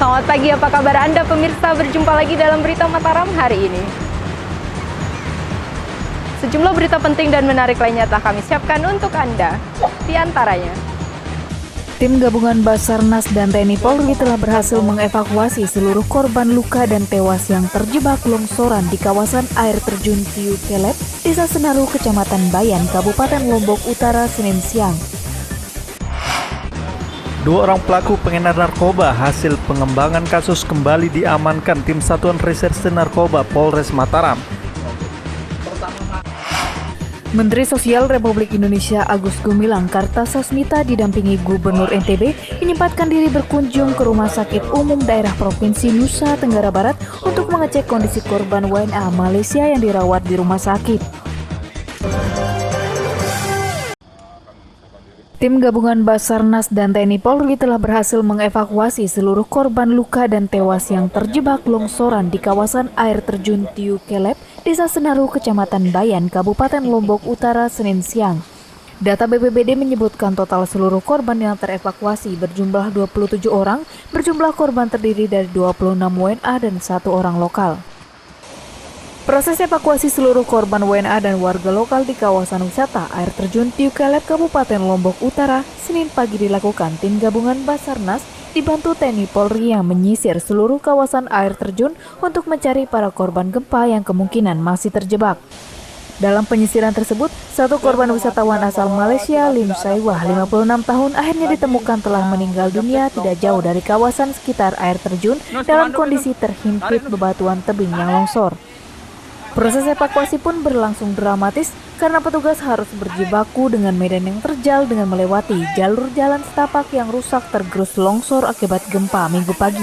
Selamat pagi, apa kabar Anda pemirsa? Berjumpa lagi dalam Berita Mataram hari ini. Sejumlah berita penting dan menarik lainnya telah kami siapkan untuk Anda. Di antaranya, tim gabungan Basarnas dan TNI Polri telah berhasil mengevakuasi seluruh korban luka dan tewas yang terjebak longsoran di kawasan air terjun Tiu Kelep, Desa Senaru, Kecamatan Bayan, Kabupaten Lombok Utara, Senin siang. Dua orang pelaku pengedar narkoba hasil pengembangan kasus kembali diamankan tim Satuan Reserse Narkoba Polres Mataram. Menteri Sosial Republik Indonesia Agus Gumilang Kartasasmita didampingi Gubernur NTB menyempatkan diri berkunjung ke Rumah Sakit Umum Daerah Provinsi Nusa Tenggara Barat untuk mengecek kondisi korban WNA Malaysia yang dirawat di rumah sakit. Tim gabungan Basarnas dan TNI Polri telah berhasil mengevakuasi seluruh korban luka dan tewas yang terjebak longsoran di kawasan air terjun Tiu Kelep, Desa Senaru, Kecamatan Bayan, Kabupaten Lombok Utara, Senin siang. Data BPBD menyebutkan total seluruh korban yang terevakuasi berjumlah 27 orang, berjumlah korban terdiri dari 26 WNA dan 1 orang lokal. Proses evakuasi seluruh korban WNA dan warga lokal di kawasan wisata air terjun Tiu Kelep, Kabupaten Lombok Utara, Senin pagi dilakukan tim gabungan Basarnas dibantu TNI Polri yang menyisir seluruh kawasan air terjun untuk mencari para korban gempa yang kemungkinan masih terjebak. Dalam penyisiran tersebut, satu korban wisatawan asal Malaysia, Lim Saiwah, 56 tahun, akhirnya ditemukan telah meninggal dunia tidak jauh dari kawasan sekitar air terjun dalam kondisi terhimpit bebatuan tebing yang longsor. Proses evakuasi pun berlangsung dramatis karena petugas harus berjibaku dengan medan yang terjal dengan melewati jalur jalan setapak yang rusak tergerus longsor akibat gempa Minggu pagi.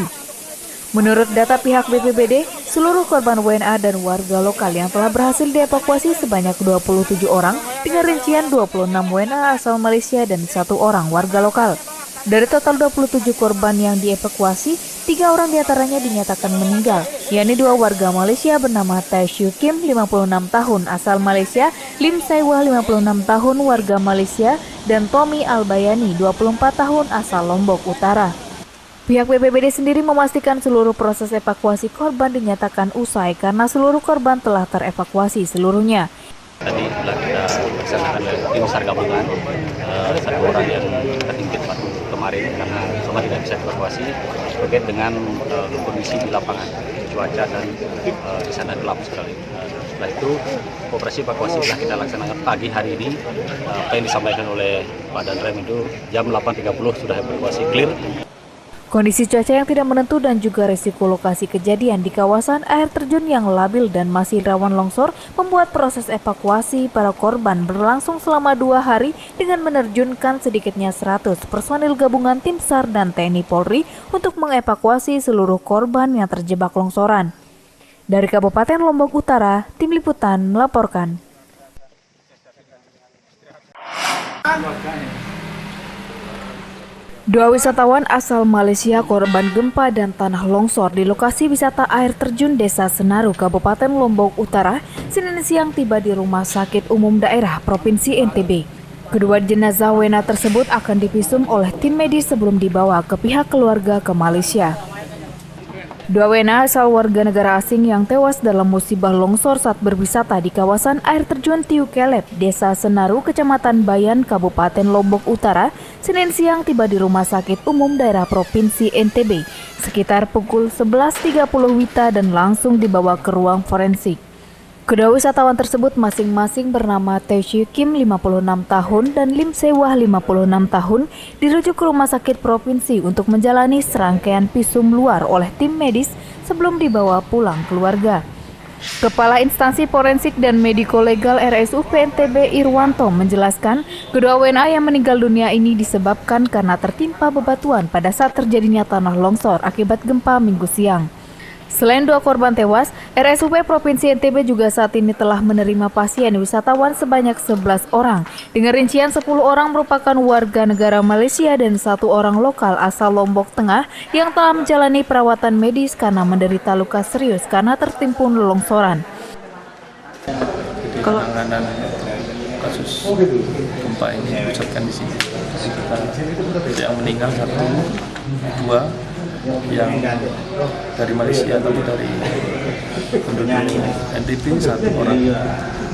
Menurut data pihak BPBD, seluruh korban WNA dan warga lokal yang telah berhasil dievakuasi sebanyak 27 orang dengan rincian 26 WNA asal Malaysia dan 1 orang warga lokal. Dari total 27 korban yang dievakuasi, 3 orang diantaranya dinyatakan meninggal, yakni 2 warga Malaysia bernama Tai Shu Kim, 56 tahun asal Malaysia, Lim Saiwah, 56 tahun warga Malaysia, dan Tommy Albayani, 24 tahun asal Lombok Utara. Pihak BPBD sendiri memastikan seluruh proses evakuasi korban dinyatakan usai karena seluruh korban telah terevakuasi seluruhnya. Tadi telah kita laksanakan oleh tim SAR gabungan, 1 orang yang terhimpit kemarin karena semua tidak bisa dievakuasi terkait dengan kondisi di lapangan, cuaca dan di sana gelap sekali. Setelah itu operasi evakuasi telah kita laksanakan pagi hari ini. Apa yang disampaikan oleh Pak Danrem itu jam 8.30 sudah evakuasi clear. Kondisi cuaca yang tidak menentu dan juga risiko lokasi kejadian di kawasan air terjun yang labil dan masih rawan longsor membuat proses evakuasi para korban berlangsung selama 2 hari dengan menerjunkan sedikitnya 100 personil gabungan tim SAR dan TNI Polri untuk mengevakuasi seluruh korban yang terjebak longsoran. Dari Kabupaten Lombok Utara, Tim Liputan melaporkan. Dua wisatawan asal Malaysia korban gempa dan tanah longsor di lokasi wisata air terjun Desa Senaru, Kabupaten Lombok Utara, Senin siang tiba di Rumah Sakit Umum Daerah Provinsi NTB. Kedua jenazah WNA tersebut akan divisum oleh tim medis sebelum dibawa ke pihak keluarga ke Malaysia. Dua WNA asal warga negara asing yang tewas dalam musibah longsor saat berwisata di kawasan air terjun Tiu Kelep, Desa Senaru, Kecamatan Bayan, Kabupaten Lombok Utara, Senin siang tiba di Rumah Sakit Umum Daerah Provinsi NTB sekitar pukul 11.30 WITA dan langsung dibawa ke ruang forensik. Kedua wisatawan tersebut masing-masing bernama Tai Shu Kim, 56 tahun, dan Lim Saiwah, 56 tahun, dirujuk ke rumah sakit provinsi untuk menjalani serangkaian visum luar oleh tim medis sebelum dibawa pulang keluarga. Kepala Instansi Forensik dan Mediko Legal RSUP NTB Irwanto menjelaskan, kedua WNA yang meninggal dunia ini disebabkan karena tertimpa bebatuan pada saat terjadinya tanah longsor akibat gempa Minggu siang. Selain 2 korban tewas, RSUP Provinsi NTB juga saat ini telah menerima pasien wisatawan sebanyak 11 orang, dengan rincian 10 orang merupakan warga negara Malaysia dan 1 orang lokal asal Lombok Tengah yang telah menjalani perawatan medis karena menderita luka serius karena tertimbun longsoran. Kalau penanganan kasus gempa ini dipusatkan di sini. Yang meninggal 1, 2, yang dari Malaysia tapi dari penduduk NTB 1 orang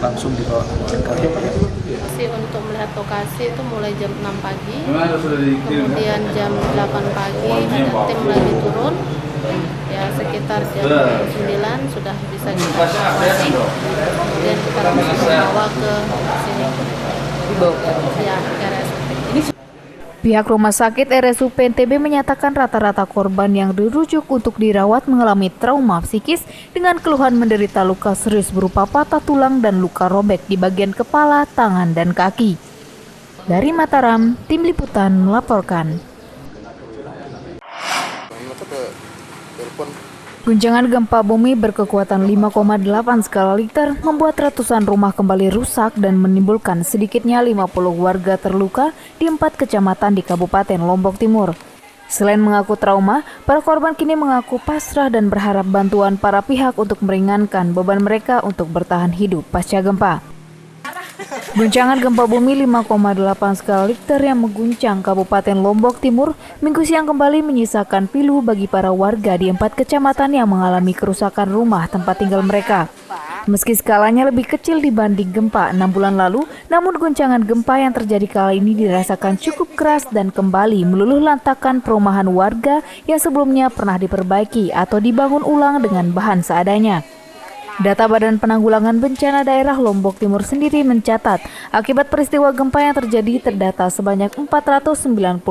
langsung dibawa ke Kalimantan. Untuk melihat lokasi itu mulai jam 6 pagi, kemudian jam 8 pagi ada tim lagi turun, ya sekitar jam 9 sudah bisa kita evakuasi, kemudian kita langsung membawa ke sini, ya ke RSUP. Pihak Rumah Sakit RSUP NTB menyatakan rata-rata korban yang dirujuk untuk dirawat mengalami trauma psikis dengan keluhan menderita luka serius berupa patah tulang dan luka robek di bagian kepala, tangan, dan kaki. Dari Mataram, Tim Liputan melaporkan. Guncangan gempa bumi berkekuatan 5,8 skala Richter membuat ratusan rumah kembali rusak dan menimbulkan sedikitnya 50 warga terluka di 4 kecamatan di Kabupaten Lombok Timur. Selain mengaku trauma, para korban kini mengaku pasrah dan berharap bantuan para pihak untuk meringankan beban mereka untuk bertahan hidup pasca gempa. Guncangan gempa bumi 5,8 skala Richter yang mengguncang Kabupaten Lombok Timur Minggu siang kembali menyisakan pilu bagi para warga di 4 kecamatan yang mengalami kerusakan rumah tempat tinggal mereka. Meski skalanya lebih kecil dibanding gempa 6 bulan lalu, namun guncangan gempa yang terjadi kali ini dirasakan cukup keras dan kembali meluluh lantakan perumahan warga yang sebelumnya pernah diperbaiki atau dibangun ulang dengan bahan seadanya. Data Badan Penanggulangan Bencana Daerah Lombok Timur sendiri mencatat, akibat peristiwa gempa yang terjadi terdata sebanyak 499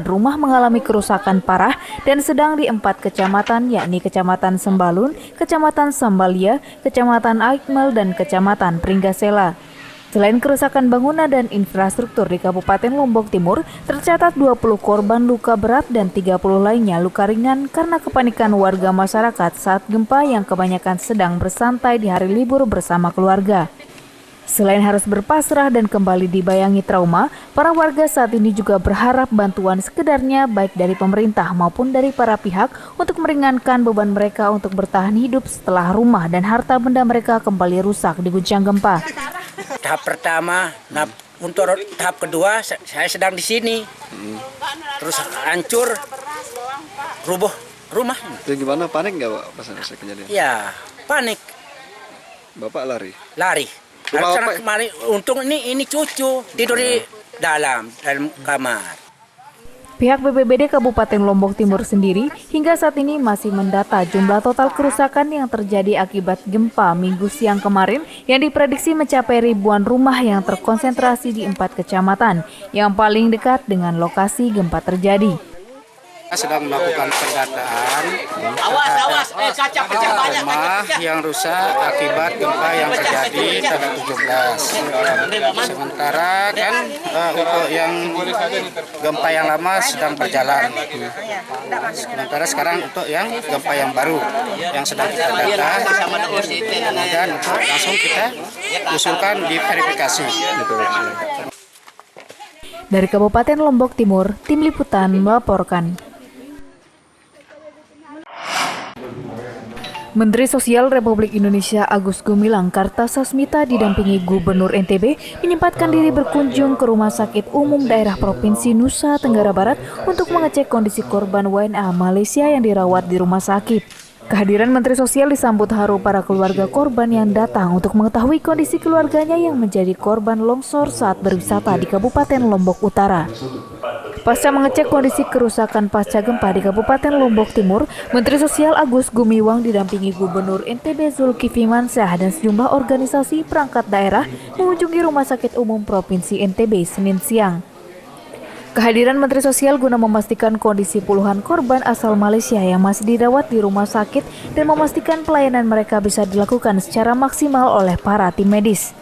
rumah mengalami kerusakan parah dan sedang di 4 kecamatan, yakni Kecamatan Sembalun, Kecamatan Sambalia, Kecamatan Aikmel, dan Kecamatan Pringgasela. Selain kerusakan bangunan dan infrastruktur di Kabupaten Lombok Timur, tercatat 20 korban luka berat dan 30 lainnya luka ringan karena kepanikan warga masyarakat saat gempa yang kebanyakan sedang bersantai di hari libur bersama keluarga. Selain harus berpasrah dan kembali dibayangi trauma, para warga saat ini juga berharap bantuan sekedarnya baik dari pemerintah maupun dari para pihak untuk meringankan beban mereka untuk bertahan hidup setelah rumah dan harta benda mereka kembali rusak diguncang gempa. Tahap pertama, untuk tahap kedua saya sedang di sini. Terus hancur, rubuh rumah. Itu gimana, panik nggak Pak pas ada kejadian? Ya, panik. Bapak lari? Lari. Harus kemarin, untung ini cucu tidur di dalam kamar. Pihak BPBD Kabupaten Lombok Timur sendiri hingga saat ini masih mendata jumlah total kerusakan yang terjadi akibat gempa Minggu siang kemarin yang diprediksi mencapai ribuan rumah yang terkonsentrasi di 4 kecamatan yang paling dekat dengan lokasi gempa terjadi. Sedang melakukan pendataan terhadap rumah yang rusak akibat gempa yang terjadi tanggal 17. Sementara kan untuk yang gempa yang lama sedang berjalan. Sementara sekarang untuk yang gempa yang baru yang sedang kita data dan langsung kita usulkan di verifikasi. Dari Kabupaten Lombok Timur, Tim Liputan melaporkan. Menteri Sosial Republik Indonesia Agus Gumilang Kartasasmita didampingi Gubernur NTB menyempatkan diri berkunjung ke Rumah Sakit Umum Daerah Provinsi Nusa Tenggara Barat untuk mengecek kondisi korban WNA Malaysia yang dirawat di rumah sakit. Kehadiran Menteri Sosial disambut haru para keluarga korban yang datang untuk mengetahui kondisi keluarganya yang menjadi korban longsor saat berwisata di Kabupaten Lombok Utara. Pasca mengecek kondisi kerusakan pasca gempa di Kabupaten Lombok Timur, Menteri Sosial Agus Gumiwang didampingi Gubernur NTB Zulkifli Mansyah dan sejumlah organisasi perangkat daerah mengunjungi Rumah Sakit Umum Provinsi NTB Senin siang. Kehadiran Menteri Sosial guna memastikan kondisi puluhan korban asal Malaysia yang masih dirawat di rumah sakit dan memastikan pelayanan mereka bisa dilakukan secara maksimal oleh para tim medis.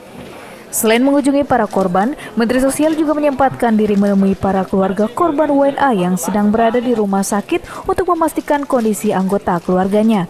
Selain mengunjungi para korban, Menteri Sosial juga menyempatkan diri menemui para keluarga korban WNA yang sedang berada di rumah sakit untuk memastikan kondisi anggota keluarganya.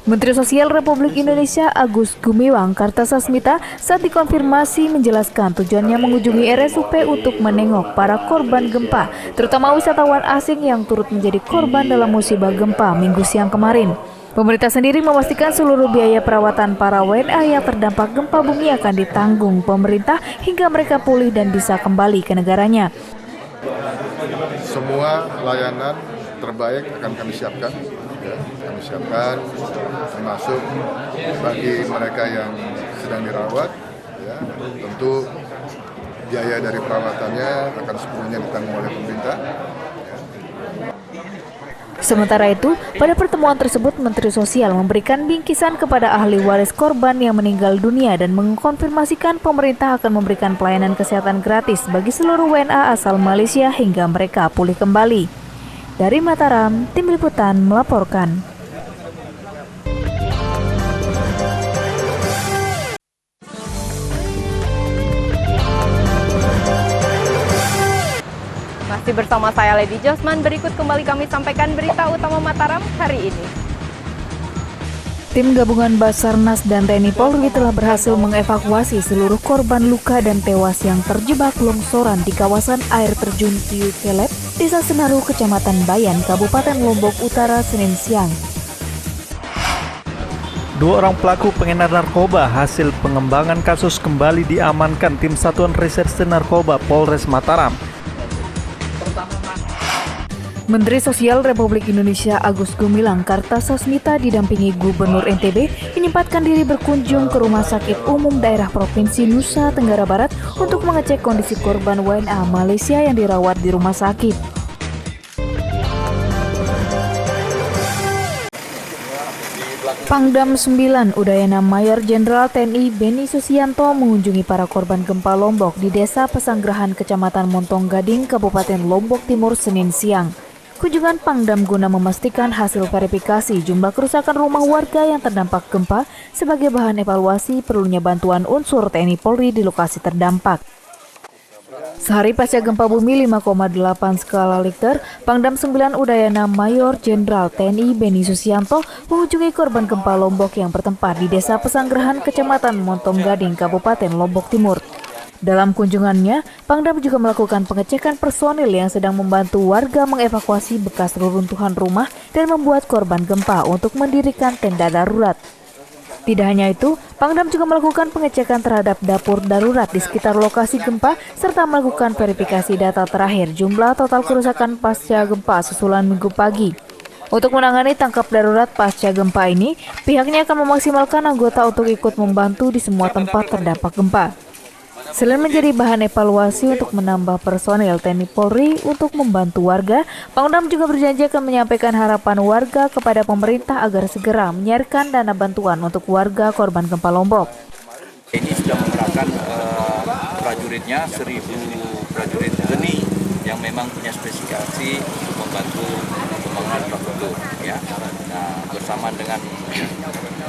Menteri Sosial Republik Indonesia Agus Gumiwang Kartasasmita saat dikonfirmasi menjelaskan tujuannya mengunjungi RSUP untuk menengok para korban gempa, terutama wisatawan asing yang turut menjadi korban dalam musibah gempa Minggu siang kemarin. Pemerintah sendiri memastikan seluruh biaya perawatan para WNA yang terdampak gempa bumi akan ditanggung pemerintah hingga mereka pulih dan bisa kembali ke negaranya. Semua layanan terbaik akan kami siapkan, ya, termasuk bagi mereka yang sedang dirawat, ya, tentu biaya dari perawatannya akan sepenuhnya ditanggung oleh pemerintah. Sementara itu, pada pertemuan tersebut Menteri Sosial memberikan bingkisan kepada ahli waris korban yang meninggal dunia dan mengkonfirmasikan pemerintah akan memberikan pelayanan kesehatan gratis bagi seluruh WNA asal Malaysia hingga mereka pulih kembali. Dari Mataram, Tim Liputan melaporkan. Masih bersama saya Lady Josman, berikut kembali kami sampaikan berita utama Mataram hari ini. Tim gabungan Basarnas dan TNI Polri telah berhasil mengevakuasi seluruh korban luka dan tewas yang terjebak longsoran di kawasan air terjun Tiu Kelep, Desa Senaru, Kecamatan Bayan, Kabupaten Lombok Utara, Senin siang. 2 orang pelaku pengedar narkoba hasil pengembangan kasus kembali diamankan tim Satuan Reserse Narkoba Polres Mataram. Menteri Sosial Republik Indonesia Agus Gumilang Kartasasmita didampingi Gubernur NTB menyempatkan diri berkunjung ke Rumah Sakit Umum Daerah Provinsi Nusa Tenggara Barat untuk mengecek kondisi korban WNA Malaysia yang dirawat di rumah sakit. Pangdam 9 Udayana Mayor Jenderal TNI Beni Susianto mengunjungi para korban gempa Lombok di Desa Pesanggerahan Kecamatan Montong Gading, Kabupaten Lombok Timur, Senin siang. Kunjungan Pangdam guna memastikan hasil verifikasi jumlah kerusakan rumah warga yang terdampak gempa sebagai bahan evaluasi perlunya bantuan unsur TNI Polri di lokasi terdampak. Sehari pasca gempa bumi 5,8 skala Richter, Pangdam 9 Udayana Mayor Jenderal TNI Beni Susianto mengunjungi korban gempa Lombok yang bertempat di Desa Pesanggerahan Kecamatan Montong Gading, Kabupaten Lombok Timur. Dalam kunjungannya, Pangdam juga melakukan pengecekan personil yang sedang membantu warga mengevakuasi bekas reruntuhan rumah dan membuat korban gempa untuk mendirikan tenda darurat. Tidak hanya itu, Pangdam juga melakukan pengecekan terhadap dapur darurat di sekitar lokasi gempa serta melakukan verifikasi data terakhir jumlah total kerusakan pasca gempa susulan Minggu pagi. Untuk menangani tangkap darurat pasca gempa ini, pihaknya akan memaksimalkan anggota untuk ikut membantu di semua tempat terdampak gempa. Selain menjadi bahan evaluasi untuk menambah personel TNI Polri untuk membantu warga, Pangdam juga berjanji akan menyampaikan harapan warga kepada pemerintah agar segera menyairkan dana bantuan untuk warga korban gempa Lombok. Ini sudah mengerahkan prajuritnya 1.000 prajurit geni yang memang punya spesifikasi untuk membantu pembangunan infrastruktur. Ya. Nah, bersama dengan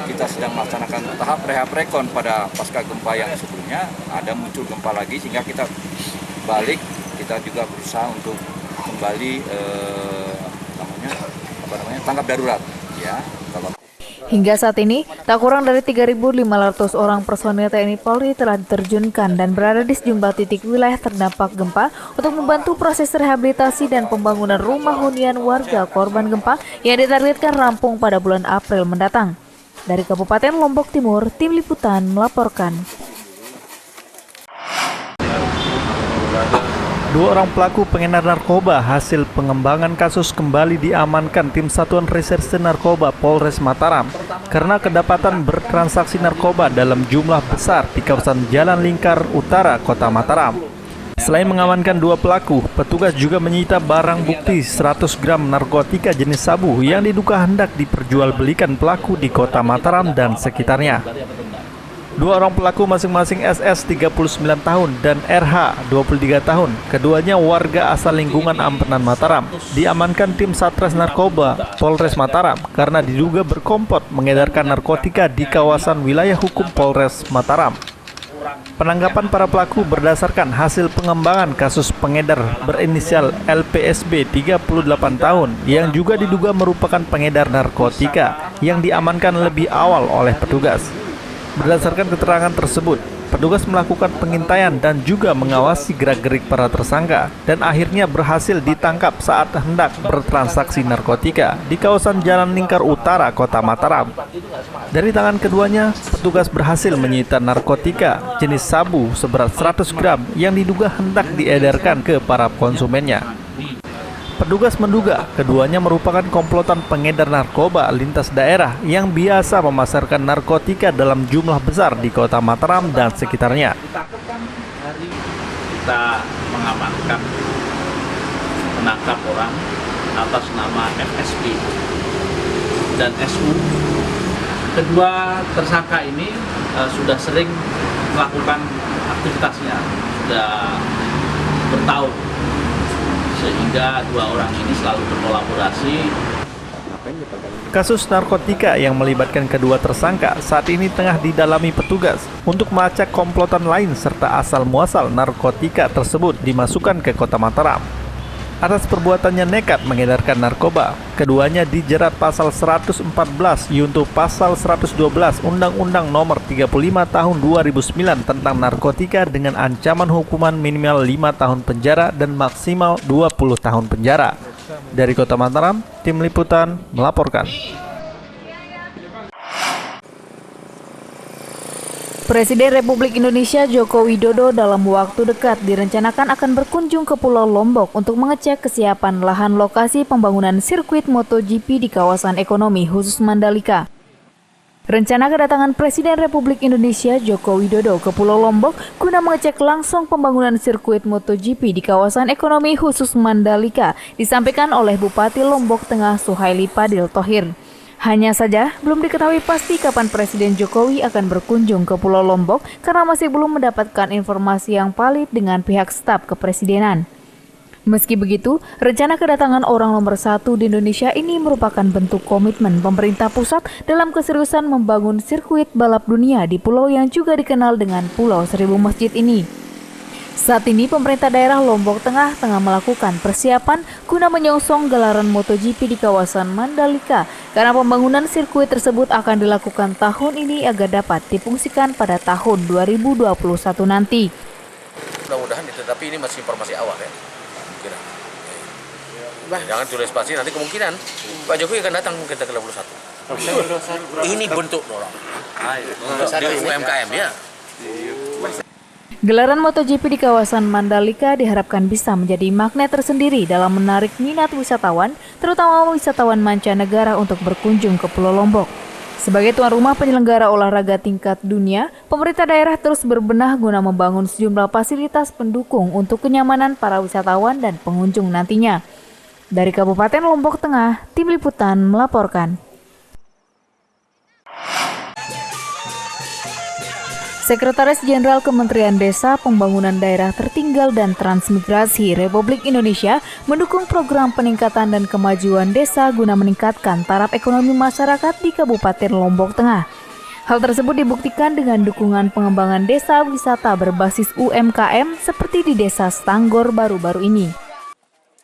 kita sedang melaksanakan tahap rehab rekon pada pasca gempa yang sebelumnya, ada muncul gempa lagi sehingga kita balik, kita juga berusaha untuk kembali tanggap darurat. Ya. Hingga saat ini, tak kurang dari 3.500 orang personil TNI Polri telah diterjunkan dan berada di sejumlah titik wilayah terdampak gempa untuk membantu proses rehabilitasi dan pembangunan rumah hunian warga korban gempa yang ditargetkan rampung pada bulan April mendatang. Dari Kabupaten Lombok Timur, Tim Liputan melaporkan. 2 orang pelaku pengedar narkoba hasil pengembangan kasus kembali diamankan tim Satuan Reserse Narkoba Polres Mataram karena kedapatan bertransaksi narkoba dalam jumlah besar di kawasan Jalan Lingkar Utara, Kota Mataram. Selain mengamankan 2 pelaku, petugas juga menyita barang bukti 100 gram narkotika jenis sabu yang diduga hendak diperjualbelikan pelaku di Kota Mataram dan sekitarnya. 2 orang pelaku masing-masing SS 39 tahun dan RH 23 tahun, keduanya warga asal lingkungan Ampenan Mataram, diamankan tim Satres Narkoba Polres Mataram karena diduga berkomplot mengedarkan narkotika di kawasan wilayah hukum Polres Mataram. Penangkapan para pelaku berdasarkan hasil pengembangan kasus pengedar berinisial LPSB 38 tahun yang juga diduga merupakan pengedar narkotika yang diamankan lebih awal oleh petugas. Berdasarkan keterangan tersebut, petugas melakukan pengintaian dan juga mengawasi gerak-gerik para tersangka dan akhirnya berhasil ditangkap saat hendak bertransaksi narkotika di kawasan Jalan Lingkar Utara, Kota Mataram. Dari tangan keduanya, petugas berhasil menyita narkotika jenis sabu seberat 100 gram yang diduga hendak diedarkan ke para konsumennya. Petugas menduga keduanya merupakan komplotan pengedar narkoba lintas daerah yang biasa memasarkan narkotika dalam jumlah besar di kota Mataram dan sekitarnya. Kita menangkap orang atas nama FSP dan SU. Kedua tersangka ini sudah sering melakukan aktivitasnya, sudah bertahun, sehingga dua orang ini selalu berkolaborasi. Kasus narkotika yang melibatkan kedua tersangka saat ini tengah didalami petugas untuk melacak komplotan lain serta asal-muasal narkotika tersebut dimasukkan ke kota Mataram. Atas perbuatannya nekat mengedarkan narkoba, keduanya dijerat pasal 114 yuntuh pasal 112 Undang-Undang Nomor 35 Tahun 2009 tentang narkotika dengan ancaman hukuman minimal 5 tahun penjara dan maksimal 20 tahun penjara. Dari Kota Mataram, tim liputan melaporkan. Presiden Republik Indonesia Joko Widodo dalam waktu dekat direncanakan akan berkunjung ke Pulau Lombok untuk mengecek kesiapan lahan lokasi pembangunan sirkuit MotoGP di kawasan ekonomi khusus Mandalika. Rencana kedatangan Presiden Republik Indonesia Joko Widodo ke Pulau Lombok guna mengecek langsung pembangunan sirkuit MotoGP di kawasan ekonomi khusus Mandalika disampaikan oleh Bupati Lombok Tengah Suhaili Padil Thohir. Hanya saja, belum diketahui pasti kapan Presiden Jokowi akan berkunjung ke Pulau Lombok karena masih belum mendapatkan informasi yang valid dengan pihak staf kepresidenan. Meski begitu, rencana kedatangan orang nomor 1 di Indonesia ini merupakan bentuk komitmen pemerintah pusat dalam keseriusan membangun sirkuit balap dunia di pulau yang juga dikenal dengan Pulau Seribu Masjid ini. Saat ini pemerintah daerah Lombok Tengah melakukan persiapan guna menyongsong gelaran MotoGP di kawasan Mandalika karena pembangunan sirkuit tersebut akan dilakukan tahun ini agar dapat difungsikan pada tahun 2021 nanti. Mudah-mudahan tetapi ini masih informasi awal ya. Kemungkinan. Jangan tulis pasti nanti kemungkinan Pak Jokowi akan datang mungkin tanggal 21. Ini bentuk dorong. Dari UMKM ya. Gelaran MotoGP di kawasan Mandalika diharapkan bisa menjadi magnet tersendiri dalam menarik minat wisatawan, terutama wisatawan mancanegara untuk berkunjung ke Pulau Lombok. Sebagai tuan rumah penyelenggara olahraga tingkat dunia, pemerintah daerah terus berbenah guna membangun sejumlah fasilitas pendukung untuk kenyamanan para wisatawan dan pengunjung nantinya. Dari Kabupaten Lombok Tengah, tim liputan melaporkan. Sekretaris Jenderal Kementerian Desa, Pembangunan Daerah Tertinggal dan Transmigrasi Republik Indonesia mendukung program peningkatan dan kemajuan desa guna meningkatkan taraf ekonomi masyarakat di Kabupaten Lombok Tengah. Hal tersebut dibuktikan dengan dukungan pengembangan desa wisata berbasis UMKM seperti di Desa Stanggor baru-baru ini.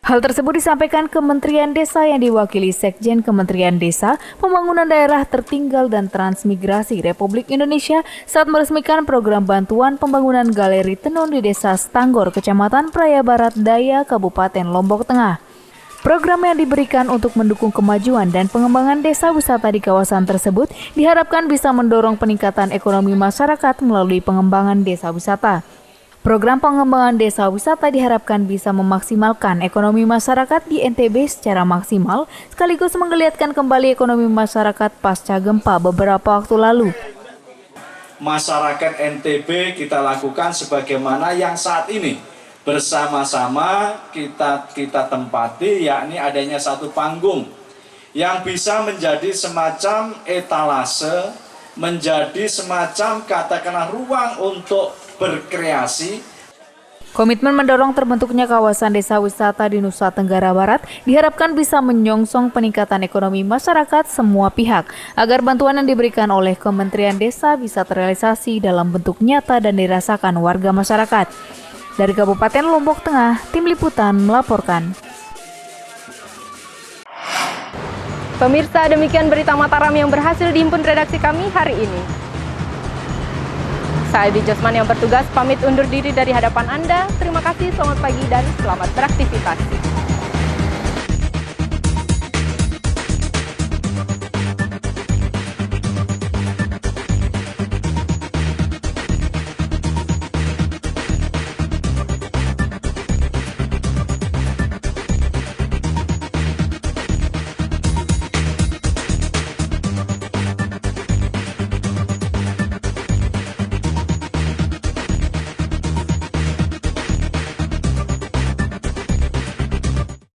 Hal tersebut disampaikan Kementerian Desa yang diwakili Sekjen Kementerian Desa, Pembangunan Daerah Tertinggal dan Transmigrasi Republik Indonesia saat meresmikan program bantuan pembangunan galeri tenun di Desa Stanggor, Kecamatan Praia Barat Daya, Kabupaten Lombok Tengah. Program yang diberikan untuk mendukung kemajuan dan pengembangan desa wisata di kawasan tersebut diharapkan bisa mendorong peningkatan ekonomi masyarakat melalui pengembangan desa wisata. Program pengembangan desa wisata diharapkan bisa memaksimalkan ekonomi masyarakat di NTB secara maksimal, sekaligus menggeliatkan kembali ekonomi masyarakat pasca gempa beberapa waktu lalu. Masyarakat NTB kita lakukan sebagaimana yang saat ini bersama-sama kita tempati, yakni adanya satu panggung yang bisa menjadi semacam etalase, menjadi semacam katakanlah ruang untuk berkreasi. Komitmen mendorong terbentuknya kawasan desa wisata di Nusa Tenggara Barat diharapkan bisa menyongsong peningkatan ekonomi masyarakat semua pihak agar bantuan yang diberikan oleh Kementerian Desa bisa terrealisasi dalam bentuk nyata dan dirasakan warga masyarakat. Dari Kabupaten Lombok Tengah, tim liputan melaporkan. Pemirsa, demikian berita Mataram yang berhasil dihimpun redaksi kami hari ini. Saya Edi Josman yang bertugas pamit undur diri dari hadapan Anda. Terima kasih, selamat pagi dan selamat beraktivitas.